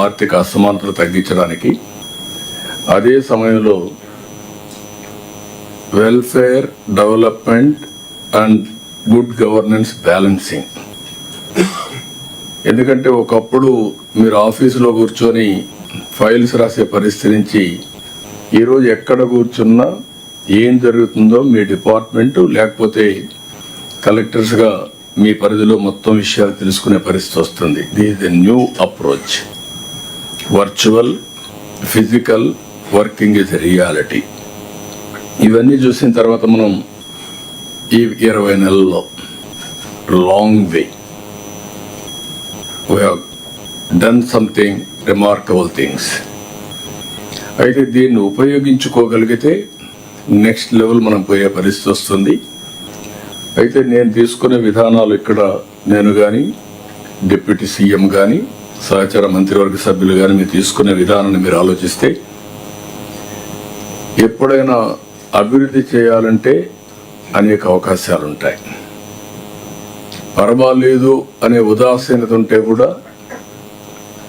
ఆర్థిక అసమానతలు తగ్గించడానికి, అదే సమయంలో welfare, development and good governance balancing. ఎందుకంటే ఒకప్పుడు మీరు ఆఫీసులో కూర్చొని ఫైల్స్ రాసే పరిస్థితి నుంచి ఈరోజు ఎక్కడ కూర్చున్నా ఏం జరుగుతుందో మీ డిపార్ట్మెంటు లేకపోతే కలెక్టర్స్గా మీ పరిధిలో మొత్తం విషయాలు తెలుసుకునే పరిస్థితి వస్తుంది. This is a new approach. Virtual, physical working is a reality. ఇవన్నీ చూసిన తర్వాత మనం ఈ 20 నెలల్లో long way we have done something remarkable things. అయితే దీన్ని ఉపయోగించుకోగలిగితే నెక్స్ట్ లెవెల్ మనం పోయే పరిస్థితి వస్తుంది. అయితే నేను తీసుకునే విధానాలు ఇక్కడ నేను కానీ, డిప్యూటీ సీఎం కానీ, సహచర మంత్రివర్గ సభ్యులు కానీ మీరు తీసుకునే విధానాన్ని మీరు ఆలోచిస్తే, ఎప్పుడైనా అభివృద్ధి చేయాలంటే అనేక అవకాశాలు ఉంటాయి. పర్వాలేదు అనే ఉదాసీనత ఉంటే కూడా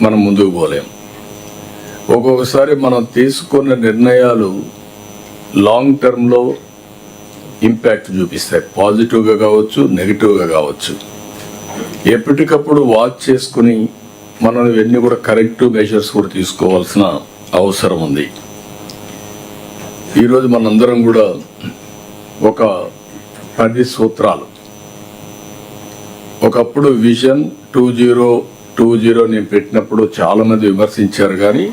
మనం ముందుకు పోలేం. ఒక్కొక్కసారి మనం తీసుకున్న నిర్ణయాలు లాంగ్ టర్మ్లో ఇంపాక్ట్ చూపిస్తాయి. పాజిటివ్గా కావచ్చు, నెగిటివ్గా కావచ్చు. ఎప్పటికప్పుడు వాచ్ చేసుకుని మనం ఇవన్నీ కూడా కరెక్టివ్ మెజర్స్ కూడా తీసుకోవాల్సిన అవసరం ఉంది. ఈరోజు మనందరం కూడా ఒక 10 సూత్రాలు, ఒకప్పుడు విజన్ 2020 నేను పెట్టినప్పుడు చాలా మంది విమర్శించారు, కానీ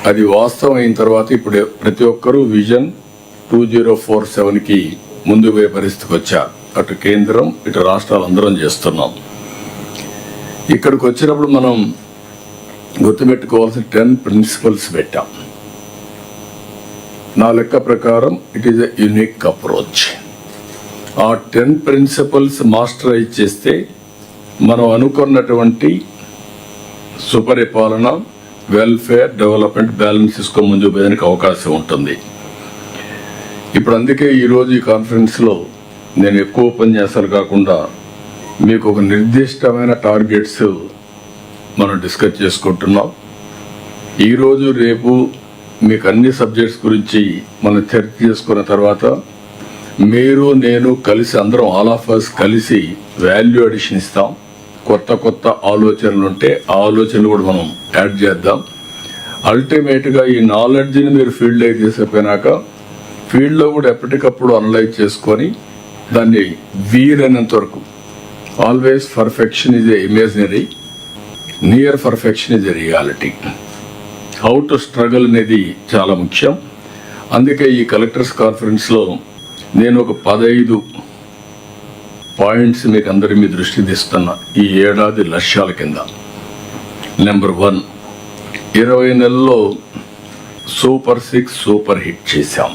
అది వాస్తవం అయిన తర్వాత ఇప్పుడు ప్రతి ఒక్కరూ విజన్ 2047కి ముందుకు పోయే పరిస్థితికి వచ్చారు. అటు కేంద్రం, ఇటు రాష్ట్రాలు అందరం చేస్తున్నాం. ఇక్కడికి వచ్చినప్పుడు మనం గుర్తుపెట్టుకోవాల్సిన 10 ప్రిన్సిపల్స్ పెట్టాం. నా లెక్క ప్రకారం it is a unique approach. ఆ 10 ప్రిన్సిపల్స్ మాస్టరైజ్ చేస్తే మనం అనుకున్నటువంటి సుపరిపాలన, వెల్ఫేర్, డెవలప్మెంట్ బ్యాలెన్స్ తీసుకొని ముందుకు పోయేందుకు అవకాశం ఉంటుంది. ఇప్పుడు అందుకే ఈరోజు ఈ కాన్ఫరెన్స్లో నేను ఎక్కువ ఉపన్యాసాలు కాకుండా మీకు ఒక నిర్దిష్టమైన టార్గెట్స్ మనం డిస్కస్ చేసుకుంటున్నాం. ఈరోజు రేపు మీకు అన్ని సబ్జెక్ట్స్ గురించి మనం చర్చ చేసుకున్న తర్వాత మీరు నేను కలిసి అందరం ఆల్ ఆఫ్ అస్ కలిసి వాల్యూ అడిషన్ ఇస్తాం. కొత్త ఆలోచనలు ఉంటే ఆ ఆలోచనలు కూడా మనం యాడ్ చేద్దాం. అల్టిమేట్గా ఈ నాలెడ్జ్ని మీరు ఫీల్డ్ అయితే తీసుకుపోయినాక ఫీల్డ్లో కూడా ఎప్పటికప్పుడు అనలైజ్ చేసుకొని దాన్ని వీలైనంత వరకు, always perfection is a imaginary, near perfection is a reality. How to struggle అనేది చాలా ముఖ్యం. అందుకే ఈ కలెక్టర్స్ కాన్ఫరెన్స్లో నేను ఒక 15 పాయింట్స్ మీకు అందరి మీ దృష్టి తీస్తున్నా. ఈ ఏడాది లక్ష్యాల కింద నెంబర్ 1, 20 నెలల్లో సూపర్ 6 సూపర్ హిట్ చేశాం.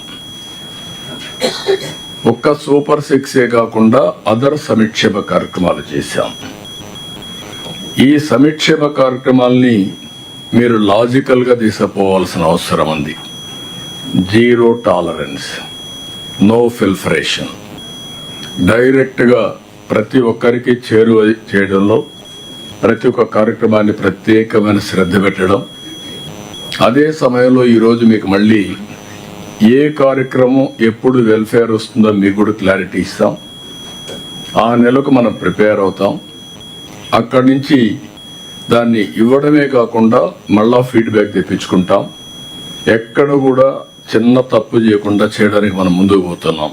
ఒక్క సూపర్ 6ఏ కాకుండా అదర్ సంక్షేమ కార్యక్రమాలు చేశాం. ఈ సంక్షేమ కార్యక్రమాల్ని మీరు లాజికల్గా తీసుకుపోవాల్సిన అవసరం ఉంది. జీరో టాలరెన్స్, నో ఫిల్ఫరేషన్, డైరెక్ట్గా ప్రతి ఒక్కరికి చేరువ చేయడంలో ప్రతి ఒక్క కార్యక్రమాన్ని ప్రత్యేకమైన శ్రద్ధ పెట్టడం. అదే సమయంలో ఈరోజు మీకు మళ్ళీ ఏ కార్యక్రమం ఎప్పుడు వెల్ఫేర్ వస్తుందో మీకు కూడా క్లారిటీ ఇస్తాం. ఆ నెలకు మనం ప్రిపేర్ అవుతాం. అక్కడి నుంచి దాన్ని ఇవ్వడమే కాకుండా మళ్ళా ఫీడ్బ్యాక్ తెప్పించుకుంటాం. ఎక్కడ కూడా చిన్న తప్పు చేయకుండా చేయడానికి మనం ముందుకు పోతున్నాం.